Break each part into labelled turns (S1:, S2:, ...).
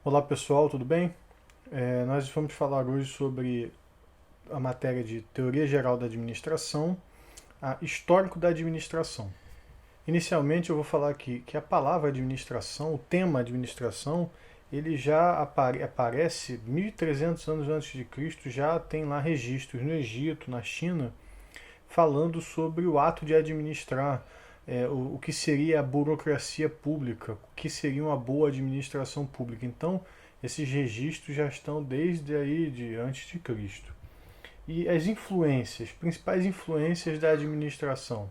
S1: Olá pessoal, tudo bem? Nós vamos falar hoje sobre a matéria de Teoria Geral da Administração, Histórico da Administração. Inicialmente eu vou falar aqui que a palavra administração, o tema administração, ele já aparece 1300 anos antes de Cristo, já tem lá registros no Egito, na China, falando sobre o ato de administrar, o que seria a burocracia pública, o que seria uma boa administração pública. Então, esses registros já estão desde aí de antes de Cristo. E as influências, principais influências da administração.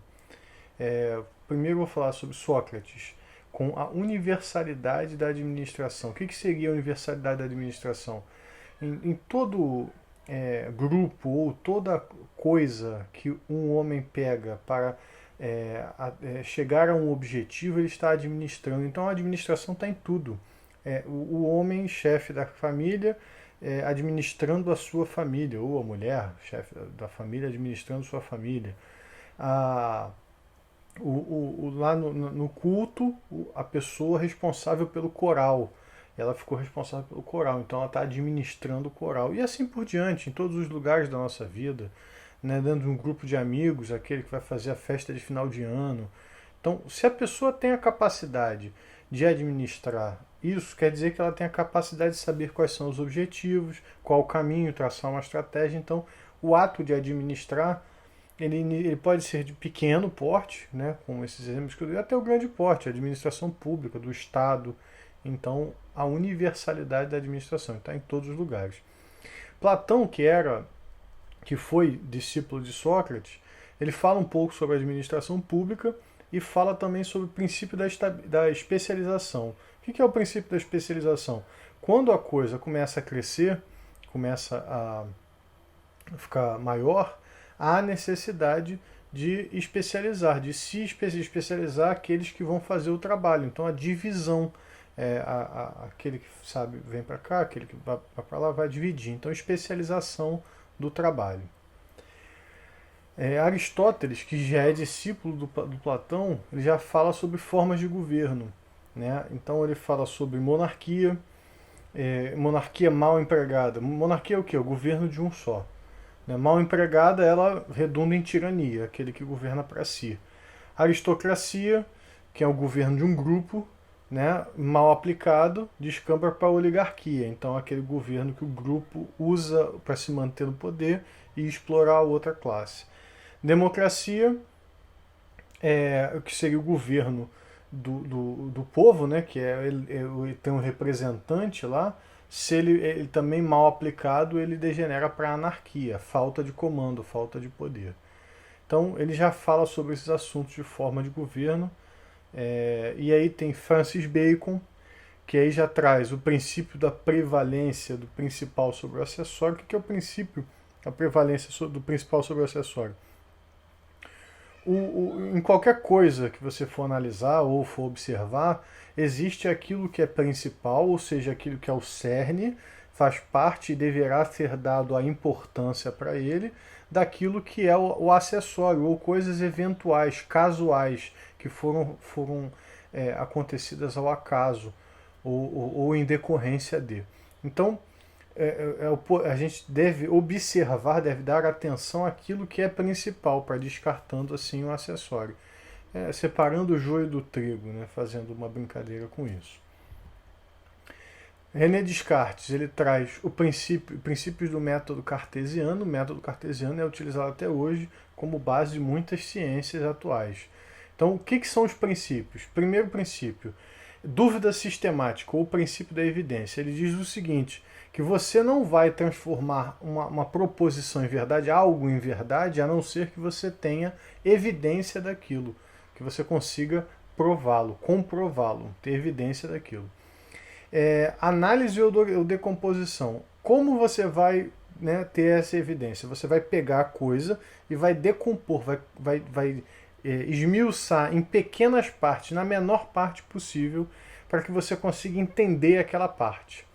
S1: Primeiro eu vou falar sobre Sócrates, com a universalidade da administração. O que seria a universalidade da administração? Em todo grupo ou toda coisa que um homem pega para chegar a um objetivo, ele está administrando. Então a administração está em tudo. O homem, chefe da família, administrando a sua família, ou a mulher, chefe da família, administrando sua família. Lá no culto, a pessoa responsável pelo coral, ela ficou responsável pelo coral, então ela está administrando o coral. E assim por diante, em todos os lugares da nossa vida, né, dentro de um grupo de amigos, aquele que vai fazer a festa de final de ano. Então, se a pessoa tem a capacidade de administrar isso, quer dizer que ela tem a capacidade de saber quais são os objetivos, qual o caminho, traçar uma estratégia. Então, o ato de administrar, ele pode ser de pequeno porte, né, com esses exemplos que eu dei, até o grande porte, a administração pública, do Estado. Então, a universalidade da administração está em todos os lugares. Platão, que foi discípulo de Sócrates, ele fala um pouco sobre a administração pública e fala também sobre o princípio da especialização. O que é o princípio da especialização? Quando a coisa começa a crescer, começa a ficar maior, há necessidade de especializar, de se especializar aqueles que vão fazer o trabalho. Então a divisão, aquele que sabe vem para cá, aquele que vai para lá vai dividir. Então especialização do trabalho. Aristóteles, que já é discípulo do Platão, ele já fala sobre formas de governo. Né? Então ele fala sobre monarquia, monarquia mal empregada. Monarquia é o quê? O governo de um só. Né? Mal empregada, ela redunda em tirania, aquele que governa para si. Aristocracia, que é o governo de um grupo, né? Mal aplicado, descamba para a oligarquia. Então aquele governo que o grupo usa para se manter no poder e explorar a outra classe. Democracia o que seria o governo do povo, né? Que ele tem um representante lá. Se ele também mal aplicado, ele degenera para anarquia, falta de comando, falta de poder. Então ele já fala sobre esses assuntos de forma de governo. E aí tem Francis Bacon, que aí já traz o princípio da prevalência do principal sobre o acessório. O que é o princípio da prevalência do principal sobre o acessório? Em qualquer coisa que você for analisar ou for observar, existe aquilo que é principal, ou seja, aquilo que é o cerne, faz parte e deverá ser dado a importância para ele, daquilo que é o acessório, ou coisas eventuais, casuais, que foram acontecidas ao acaso, ou em decorrência de. Então, a gente deve observar, deve dar atenção àquilo que é principal, para descartando assim o acessório. Separando o joio do trigo, né, fazendo uma brincadeira com isso. René Descartes ele traz princípios do método cartesiano. O método cartesiano é utilizado até hoje como base de muitas ciências atuais. Então, o que são os princípios? Primeiro princípio, dúvida sistemática, ou princípio da evidência. Ele diz o seguinte, que você não vai transformar uma proposição em verdade, algo em verdade, a não ser que você tenha evidência daquilo, que você consiga prová-lo, comprová-lo, ter evidência daquilo. Análise ou decomposição. Como você vai, né, ter essa evidência? Você vai pegar a coisa e vai decompor, vai esmiuçar em pequenas partes, na menor parte possível, para que você consiga entender aquela parte.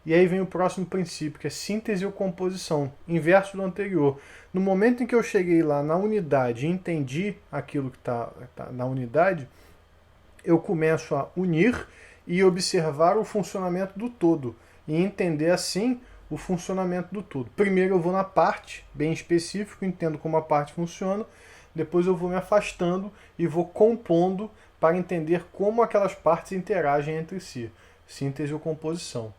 S1: E aí vem o próximo princípio, que é síntese ou composição, inverso do anterior. No momento em que eu cheguei lá na unidade e entendi aquilo que está na unidade, eu começo a unir e observar o funcionamento do todo e entender assim o funcionamento do todo. Primeiro eu vou na parte, bem específico, entendo como a parte funciona, depois eu vou me afastando e vou compondo para entender como aquelas partes interagem entre si, síntese ou composição.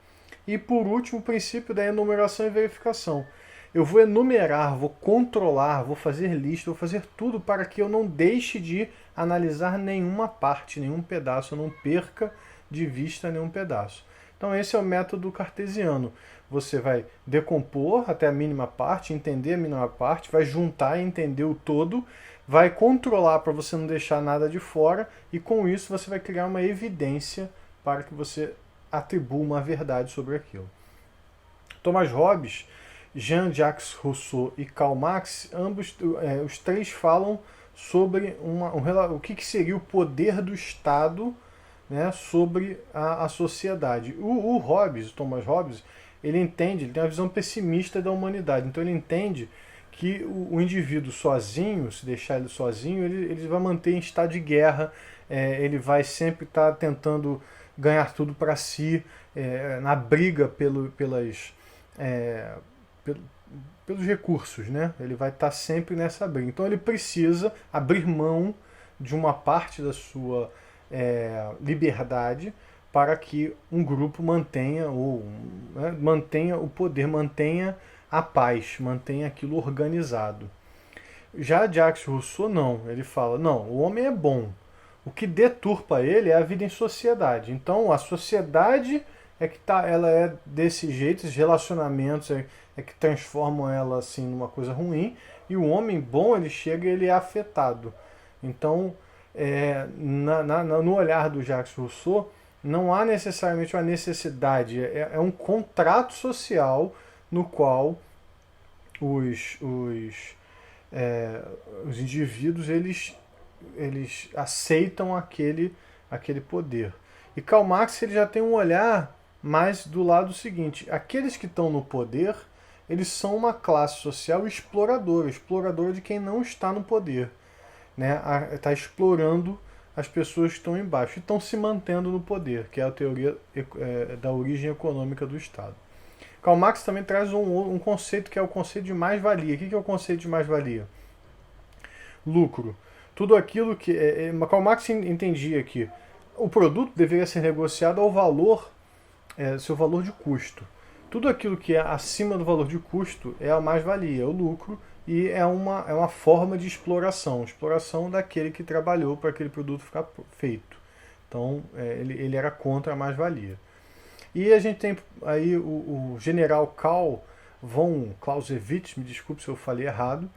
S1: E por último, o princípio da enumeração e verificação. Eu vou enumerar, vou controlar, vou fazer lista, vou fazer tudo para que eu não deixe de analisar nenhuma parte, nenhum pedaço, eu não perca de vista nenhum pedaço. Então esse é o método cartesiano. Você vai decompor até a mínima parte, entender a mínima parte, vai juntar e entender o todo, vai controlar para você não deixar nada de fora e com isso você vai criar uma evidência para que você atribua uma verdade sobre aquilo. Thomas Hobbes, Jean-Jacques Rousseau e Karl Marx, ambos, os três falam sobre o que seria o poder do Estado, né, sobre a sociedade. O Hobbes, o Thomas Hobbes, ele entende, ele tem uma visão pessimista da humanidade, então ele entende que o indivíduo sozinho, se deixar ele sozinho, ele vai manter em estado de guerra, ele vai sempre estar tentando ganhar tudo para si, na briga pelos recursos, né? Ele vai estar sempre nessa briga. Então ele precisa abrir mão de uma parte da sua liberdade para que um grupo mantenha mantenha o poder, mantenha a paz, mantenha aquilo organizado. Já Jacques Rousseau não, ele fala, não, o homem é bom. O que deturpa ele é a vida em sociedade. Então a sociedade ela é desse jeito, esses relacionamentos que transformam ela assim numa coisa ruim, e o homem bom, ele chega e ele é afetado. Então, no olhar do Jacques Rousseau, não há necessariamente uma necessidade, é um contrato social no qual os indivíduos eles aceitam aquele poder. E Karl Marx ele já tem um olhar mais do lado seguinte: aqueles que estão no poder, eles são uma classe social exploradora de quem não está no poder, né? Está explorando as pessoas que estão embaixo e estão se mantendo no poder, que é a teoria da origem econômica do Estado. Karl Marx também traz um conceito que é o conceito de mais-valia. O que é o conceito de mais-valia? Lucro. Tudo aquilo que... Karl Marx entendia que o produto deveria ser negociado ao valor, seu valor de custo. Tudo aquilo que é acima do valor de custo é a mais-valia, é o lucro, e é uma forma de exploração daquele que trabalhou para aquele produto ficar feito. Então, ele era contra a mais-valia. E a gente tem aí o general Karl von Clausewitz, me desculpe se eu falei errado,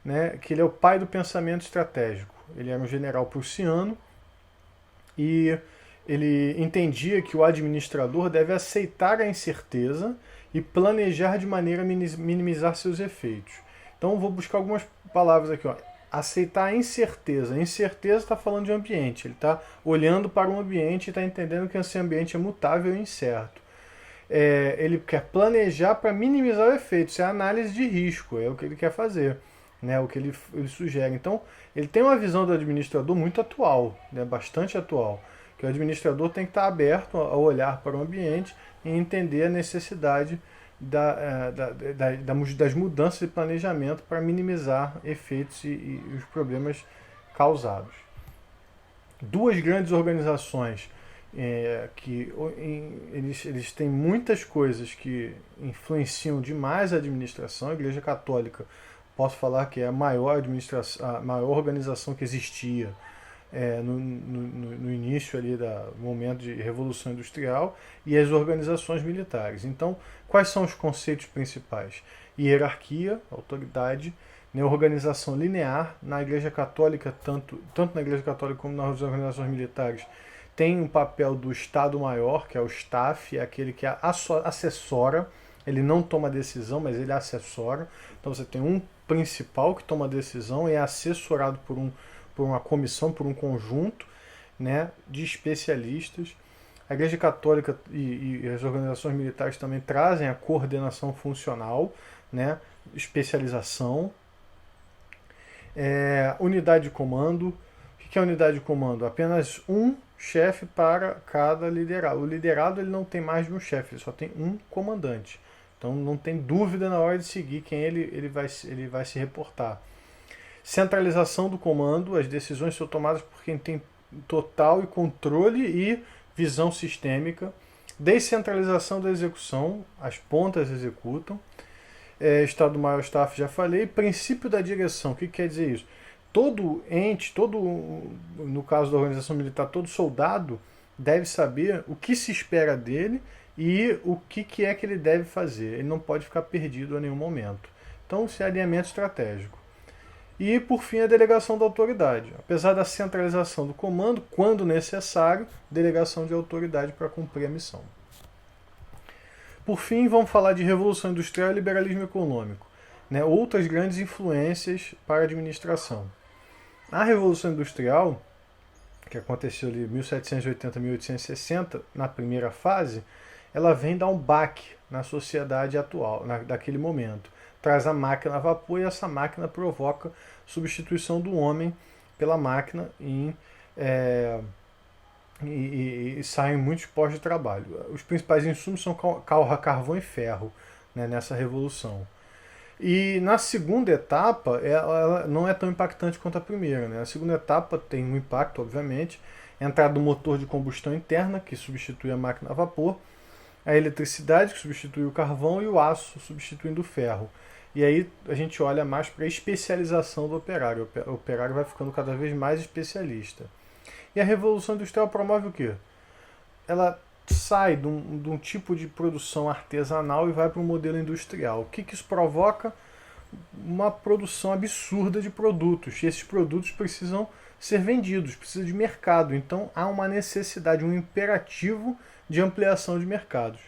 S1: né, que ele é o pai do pensamento estratégico. Ele era um general prussiano e ele entendia que o administrador deve aceitar a incerteza e planejar de maneira a minimizar seus efeitos. Então vou buscar algumas palavras aqui. Aceitar a incerteza. A incerteza está falando de ambiente. Ele está olhando para um ambiente e está entendendo que esse ambiente é mutável e incerto. Ele quer planejar para minimizar o efeito. Isso é análise de risco. É o que ele quer fazer, né? O que ele sugere. Então ele tem uma visão do administrador muito atual, né? Bastante atual. Que o administrador tem que estar aberto a olhar para o ambiente e entender a necessidade das mudanças de planejamento para minimizar efeitos e os problemas causados. Duas grandes organizações que eles têm muitas coisas que influenciam demais a administração. A Igreja Católica, posso falar que é a maior organização que existia no início ali do momento de Revolução Industrial, e as organizações militares. Então, quais são os conceitos principais? Hierarquia, autoridade, né, organização linear. Na Igreja Católica, tanto na Igreja Católica como nas organizações militares, tem um papel do Estado Maior, que é o staff, é aquele que assessora. Ele não toma decisão, mas ele assessora. Então você tem um principal que toma decisão e é assessorado por uma comissão, por um conjunto, né, de especialistas. A Igreja Católica e as organizações militares também trazem a coordenação funcional, né, especialização, unidade de comando. O que é a unidade de comando? Apenas um chefe para cada liderado. O liderado ele não tem mais de um chefe, ele só tem um comandante. Então não tem dúvida na hora de seguir quem ele vai se reportar. Centralização do comando, as decisões são tomadas por quem tem total e controle e visão sistêmica. Descentralização da execução, as pontas executam. Estado-Maior Staff, já falei. Princípio da direção, o que quer dizer isso? Todo ente, no caso da organização militar, todo soldado deve saber o que se espera dele e o que é que ele deve fazer. Ele não pode ficar perdido a nenhum momento. Então, isso é alinhamento estratégico. E, por fim, a delegação da autoridade. Apesar da centralização do comando, quando necessário, delegação de autoridade para cumprir a missão. Por fim, vamos falar de Revolução Industrial e Liberalismo Econômico, né? Outras grandes influências para a administração. A Revolução Industrial, que aconteceu ali em 1780 a 1860, na primeira fase, ela vem dar um baque na sociedade atual, daquele momento. Traz a máquina a vapor e essa máquina provoca substituição do homem pela máquina e saem muitos postos de trabalho. Os principais insumos são carvão e ferro, né, nessa revolução. E na segunda etapa, ela não é tão impactante quanto a primeira. Né? A segunda etapa tem um impacto, obviamente, a entrada do motor de combustão interna, que substitui a máquina a vapor, a eletricidade, que substitui o carvão, e o aço, substituindo o ferro. E aí a gente olha mais para a especialização do operário. O operário vai ficando cada vez mais especialista. E a Revolução Industrial promove o quê? Ela sai de um tipo de produção artesanal e vai para um modelo industrial. O que isso provoca? Uma produção absurda de produtos. E esses produtos precisam ser vendidos, precisa de mercado. Então há uma necessidade, um imperativo de ampliação de mercados.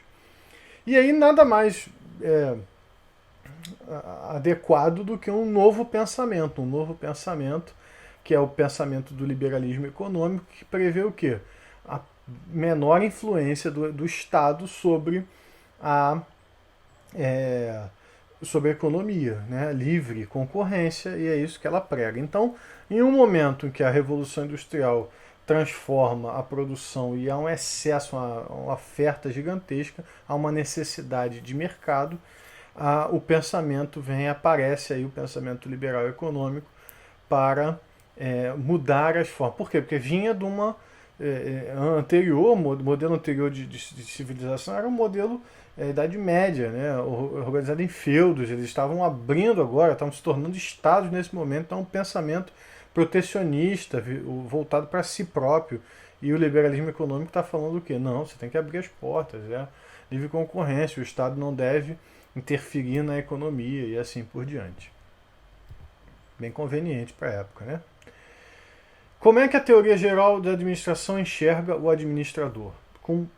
S1: E aí nada mais adequado do que um novo pensamento que é o pensamento do liberalismo econômico, que prevê o quê? A menor influência do Estado sobre a economia, né? Livre concorrência, e é isso que ela prega. Então, em um momento em que a Revolução Industrial transforma a produção e há um excesso, uma oferta gigantesca, há uma necessidade de mercado, o pensamento aparece aí o pensamento liberal econômico para mudar as formas. Por quê? Porque vinha de uma modelo anterior de civilização era um modelo Idade Média, né, organizado em feudos. Eles estavam abrindo agora, estavam se tornando estados nesse momento. Então, um pensamento protecionista, voltado para si próprio. E o liberalismo econômico está falando o quê? Não, você tem que abrir as portas, livre concorrência, o Estado não deve interferir na economia e assim por diante. Bem conveniente para a época, né? Como é que a teoria geral da administração enxerga o administrador? O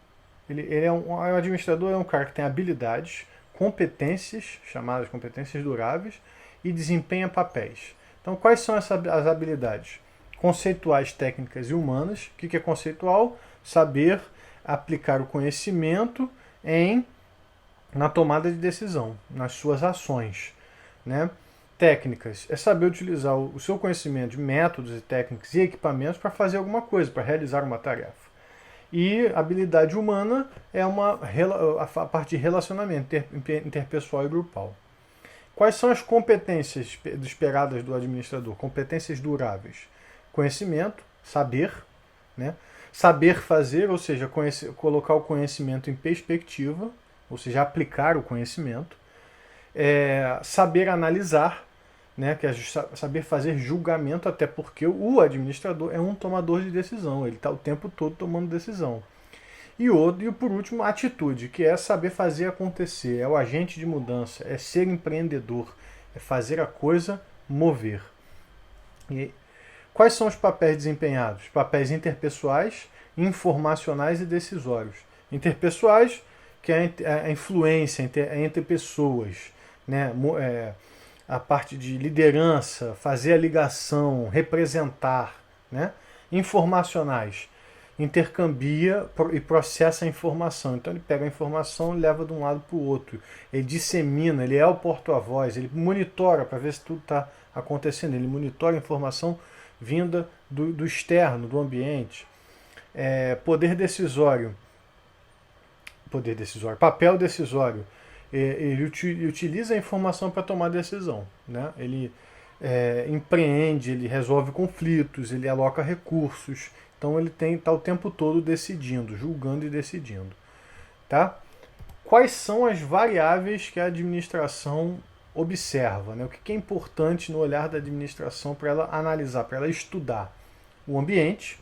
S1: administrador é um cara que tem habilidades, competências, chamadas competências duráveis, e desempenha papéis. Então, quais são as habilidades? Conceituais, técnicas e humanas. O que é conceitual? Saber aplicar o conhecimento na tomada de decisão, nas suas ações, né? Técnicas é saber utilizar o seu conhecimento de métodos e técnicas e equipamentos para fazer alguma coisa, para realizar uma tarefa. E habilidade humana é a parte de relacionamento interpessoal e grupal. Quais são as competências esperadas do administrador? Competências duráveis. Conhecimento, saber, né? Saber fazer, ou seja, colocar o conhecimento em perspectiva, ou seja, aplicar o conhecimento. Saber analisar, né, que é saber fazer julgamento, até porque o administrador é um tomador de decisão, ele está o tempo todo tomando decisão. E por último, a atitude, que é saber fazer acontecer, é o agente de mudança, é ser empreendedor, é fazer a coisa mover. E quais são os papéis desempenhados? Papéis interpessoais, informacionais e decisórios. Interpessoais, que é a influência entre pessoas, né? A parte de liderança, fazer a ligação, representar, né? Informacionais, intercambia e processa a informação. Então ele pega a informação e leva de um lado para o outro. Ele dissemina, ele é o porta-voz, ele monitora para ver se tudo está acontecendo. Ele monitora a informação vinda do externo, do ambiente. Poder decisório, papel decisório. Ele utiliza a informação para tomar decisão, né? Ele empreende, ele resolve conflitos, ele aloca recursos. Então ele está o tempo todo decidindo, julgando e decidindo. Tá? Quais são as variáveis que a administração observa? Né? O que é importante no olhar da administração para ela analisar, para ela estudar? O ambiente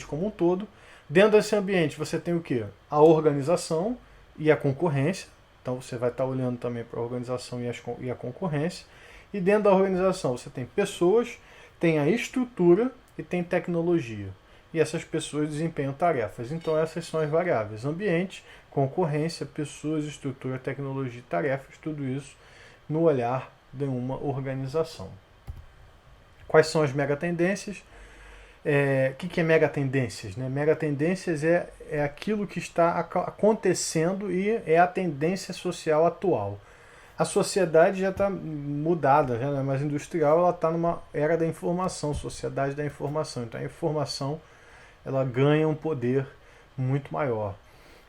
S1: como um todo. Dentro desse ambiente você tem o quê? A organização e a concorrência. Então você vai estar olhando também para a organização e a concorrência. E dentro da organização você tem pessoas, tem a estrutura e tem tecnologia. E essas pessoas desempenham tarefas. Então essas são as variáveis: ambiente, concorrência, pessoas, estrutura, tecnologia e tarefas. Tudo isso no olhar de uma organização. Quais são as megatendências? O que é megatendências? Né? Megatendências é aquilo que está acontecendo e é a tendência social atual. A sociedade já está mudada, já não é mais industrial, ela está numa era da informação, sociedade da informação. Então a informação ela ganha um poder muito maior.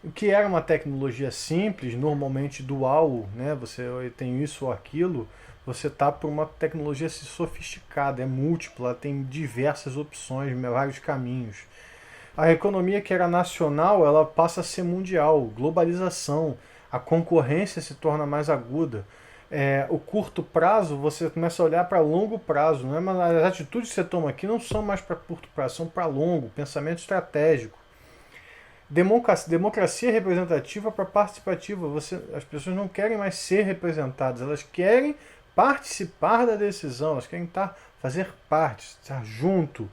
S1: O que era uma tecnologia simples, normalmente dual, né? Você tem isso ou aquilo, você está por uma tecnologia sofisticada, é múltipla, tem diversas opções, vários caminhos. A economia que era nacional, ela passa a ser mundial, globalização, a concorrência se torna mais aguda. O curto prazo, você começa a olhar para longo prazo, né? Mas as atitudes que você toma aqui não são mais para curto prazo, são para longo, pensamento estratégico. Democracia representativa para participativa. As pessoas não querem mais ser representadas, elas querem participar da decisão, elas querem fazer parte, estar junto.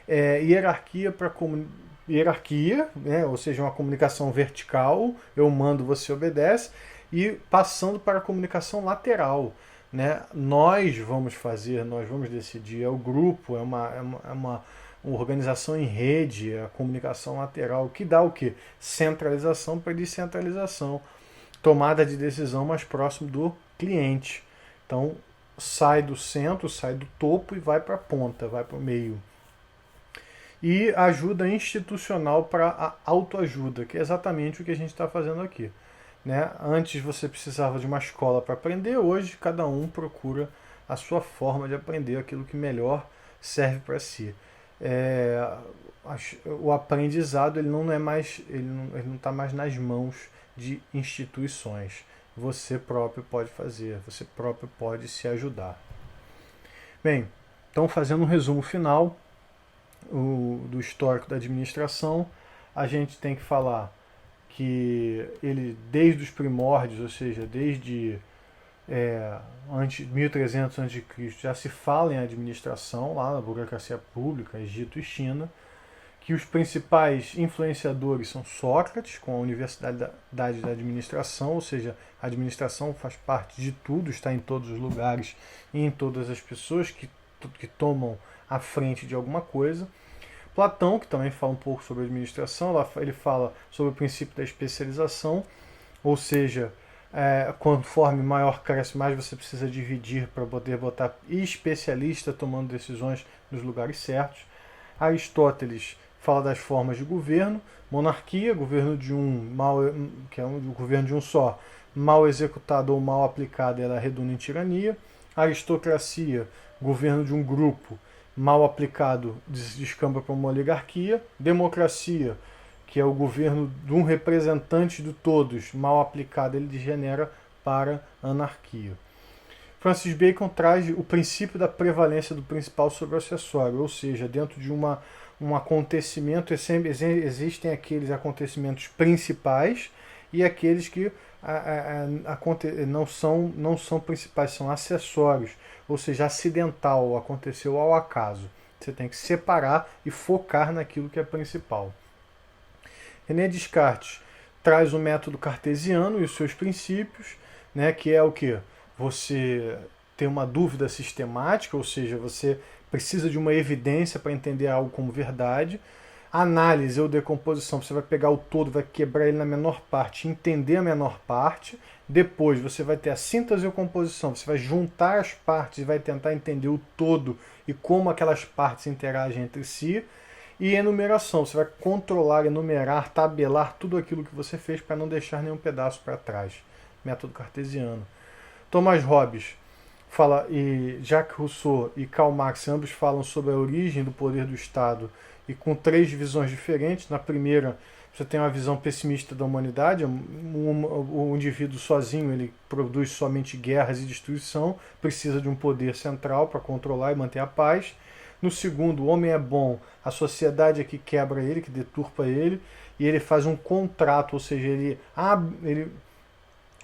S1: Hierarquia para hierarquia, né? Ou seja, uma comunicação vertical, eu mando, você obedece, e passando para a comunicação lateral. Né? Nós vamos decidir, é o grupo, é uma organização em rede, a comunicação lateral, que dá o quê? Centralização para descentralização, tomada de decisão mais próximo do cliente. Então, sai do centro, sai do topo e vai para a ponta, vai para o meio. E ajuda institucional para a autoajuda, que é exatamente o que a gente está fazendo aqui. Né? Antes você precisava de uma escola para aprender, hoje cada um procura a sua forma de aprender aquilo que melhor serve para si. O aprendizado ele não está mais nas mãos de instituições. Você próprio pode fazer, você próprio pode se ajudar. Bem, então fazendo um resumo final do histórico da administração, a gente tem que falar que ele, desde os primórdios, ou seja, desde 1300 a.C., já se fala em administração, lá na burocracia pública, Egito e China, que os principais influenciadores são Sócrates, com a Universidade da Administração, ou seja, a administração faz parte de tudo, está em todos os lugares e em todas as pessoas que tomam a frente de alguma coisa. Platão, que também fala um pouco sobre administração, ele fala sobre o princípio da especialização, ou seja, conforme maior cresce, mais você precisa dividir para poder botar especialista tomando decisões nos lugares certos. Aristóteles fala das formas de governo: monarquia, governo de que é o governo de um só, mal executado ou mal aplicado, ela redunda em tirania. Aristocracia, governo de um grupo, mal aplicado, descamba para uma oligarquia. Democracia, que é o governo de um representante de todos, mal aplicado, ele degenera para anarquia. Francis Bacon traz o princípio da prevalência do principal sobre o acessório, ou seja, dentro de um acontecimento existem aqueles acontecimentos principais e aqueles que não são principais, são acessórios, ou seja, acidental, aconteceu ao acaso. Você tem que separar e focar naquilo que é principal. René Descartes traz o método cartesiano e os seus princípios, né, que é o que? Você tem uma dúvida sistemática, ou seja, você precisa de uma evidência para entender algo como verdade. Análise ou decomposição, você vai pegar o todo, vai quebrar ele na menor parte, entender a menor parte. Depois você vai ter a síntese ou composição, você vai juntar as partes e vai tentar entender o todo e como aquelas partes interagem entre si. E enumeração, você vai controlar, enumerar, tabelar tudo aquilo que você fez para não deixar nenhum pedaço para trás. Método cartesiano. Thomas Hobbes fala, e Jacques Rousseau e Karl Marx ambos falam sobre a origem do poder do Estado e com 3 visões diferentes. Na primeira, você tem uma visão pessimista da humanidade, o indivíduo sozinho ele produz somente guerras e destruição, precisa de um poder central para controlar e manter a paz. No segundo, o homem é bom, a sociedade é que quebra ele, que deturpa ele, e ele faz um contrato, ou seja, ele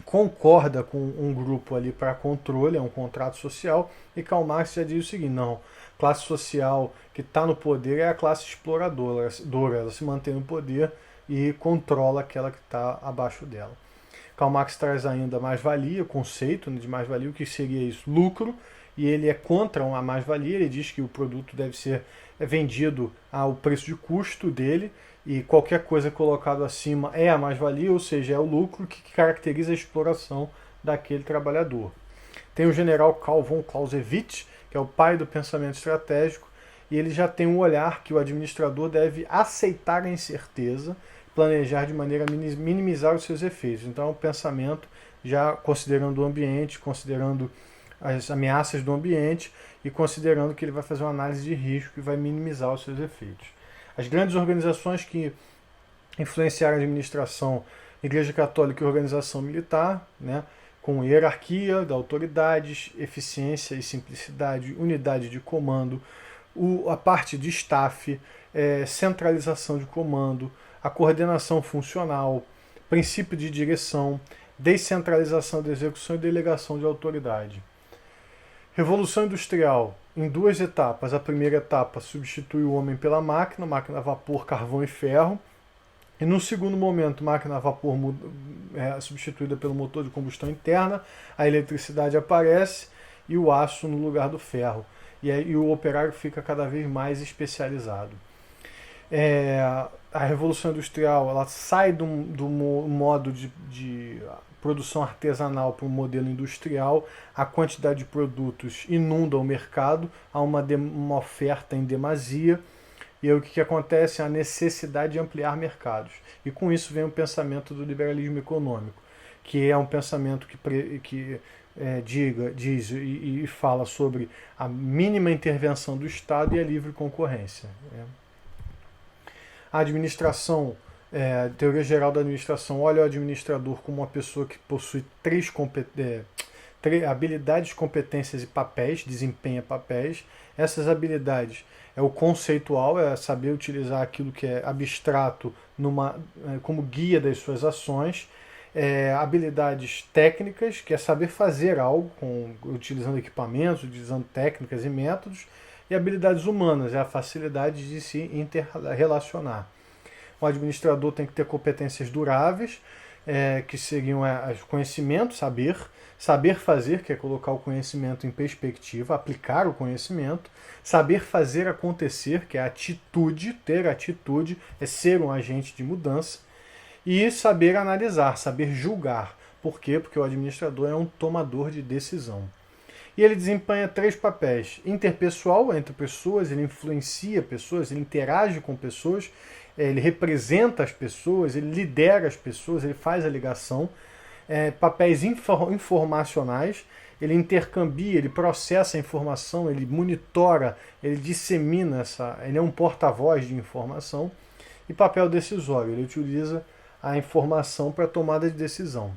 S1: concorda com um grupo ali para controle, é um contrato social, e Karl Marx já diz o seguinte, não, classe social que está no poder é a classe exploradora, ela se mantém no poder e controla aquela que está abaixo dela. Karl Marx traz ainda mais-valia, o conceito de mais-valia, o que seria isso? Lucro, e ele é contra a mais-valia, ele diz que o produto deve ser vendido ao preço de custo dele, e qualquer coisa colocada acima é a mais-valia, ou seja, é o lucro que caracteriza a exploração daquele trabalhador. Tem o general Karl von Clausewitz, que é o pai do pensamento estratégico, e ele já tem um olhar que o administrador deve aceitar a incerteza, planejar de maneira a minimizar os seus efeitos. Então é um pensamento já considerando o ambiente, considerando as ameaças do ambiente e considerando que ele vai fazer uma análise de risco e vai minimizar os seus efeitos. As grandes organizações que influenciaram a administração, Igreja Católica e Organização Militar, né, com hierarquia de autoridades, eficiência e simplicidade, unidade de comando, a parte de staff, centralização de comando, a coordenação funcional, princípio de direção, descentralização da execução e delegação de autoridade. Revolução Industrial, em 2 etapas. A primeira etapa substitui o homem pela máquina a vapor, carvão e ferro. E no segundo momento, máquina a vapor é substituída pelo motor de combustão interna, a eletricidade aparece e o aço no lugar do ferro. E aí o operário fica cada vez mais especializado. A Revolução Industrial ela sai do modo de produção artesanal para um modelo industrial, a quantidade de produtos inunda o mercado, há uma oferta em demasia, e aí o que acontece? A necessidade de ampliar mercados. E com isso vem o pensamento do liberalismo econômico, que é um pensamento que diz e fala sobre a mínima intervenção do Estado e a livre concorrência. A administração, teoria geral da administração, olha o administrador como uma pessoa que possui 3 habilidades, competências e papéis, desempenha papéis. Essas habilidades é o conceitual, é saber utilizar aquilo que é abstrato como guia das suas ações. Habilidades técnicas, que é saber fazer algo utilizando equipamentos, utilizando técnicas e métodos. E habilidades humanas, é a facilidade de se interrelacionar. O administrador tem que ter competências duráveis, que seriam conhecimento, saber fazer, que é colocar o conhecimento em perspectiva, aplicar o conhecimento, saber fazer acontecer, que é atitude, ter atitude, é ser um agente de mudança, e saber analisar, saber julgar. Por quê? Porque o administrador é um tomador de decisão. E ele desempenha 3 papéis. Interpessoal, entre pessoas, ele influencia pessoas, ele interage com pessoas, ele representa as pessoas, ele lidera as pessoas, ele faz a ligação. Papéis informacionais, ele intercambia, ele processa a informação, ele monitora, ele dissemina ele é um porta-voz de informação. E papel decisório, ele utiliza a informação para a tomada de decisão.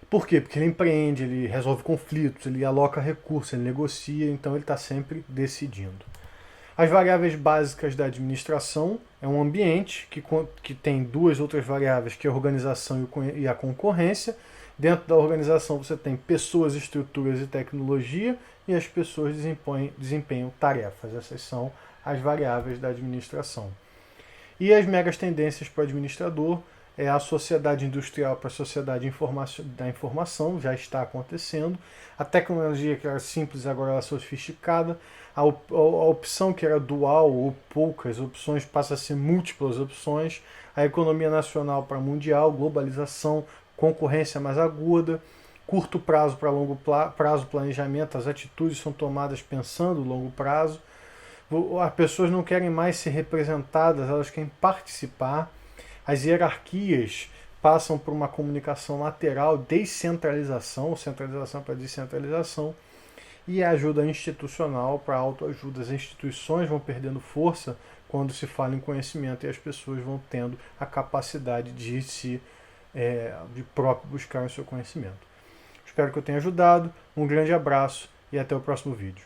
S1: Por quê? Porque ele empreende, ele resolve conflitos, ele aloca recursos, ele negocia, então ele está sempre decidindo. As variáveis básicas da administração é um ambiente que tem 2 outras variáveis, que é a organização e a concorrência. Dentro da organização você tem pessoas, estruturas e tecnologia, e as pessoas desempenham tarefas. Essas são as variáveis da administração. E as megas tendências para o administrador a sociedade industrial para a sociedade da informação, já está acontecendo. A tecnologia que era simples agora ela é sofisticada. A opção que era dual ou poucas opções passa a ser múltiplas opções. A economia nacional para mundial, globalização, concorrência mais aguda, curto prazo para longo prazo, planejamento, as atitudes são tomadas pensando no longo prazo. As pessoas não querem mais ser representadas, elas querem participar. As hierarquias passam por uma comunicação lateral, descentralização, centralização para descentralização, e a ajuda institucional para autoajuda. As instituições vão perdendo força quando se fala em conhecimento e as pessoas vão tendo a capacidade de próprio buscar o seu conhecimento. Espero que eu tenha ajudado. Um grande abraço e até o próximo vídeo.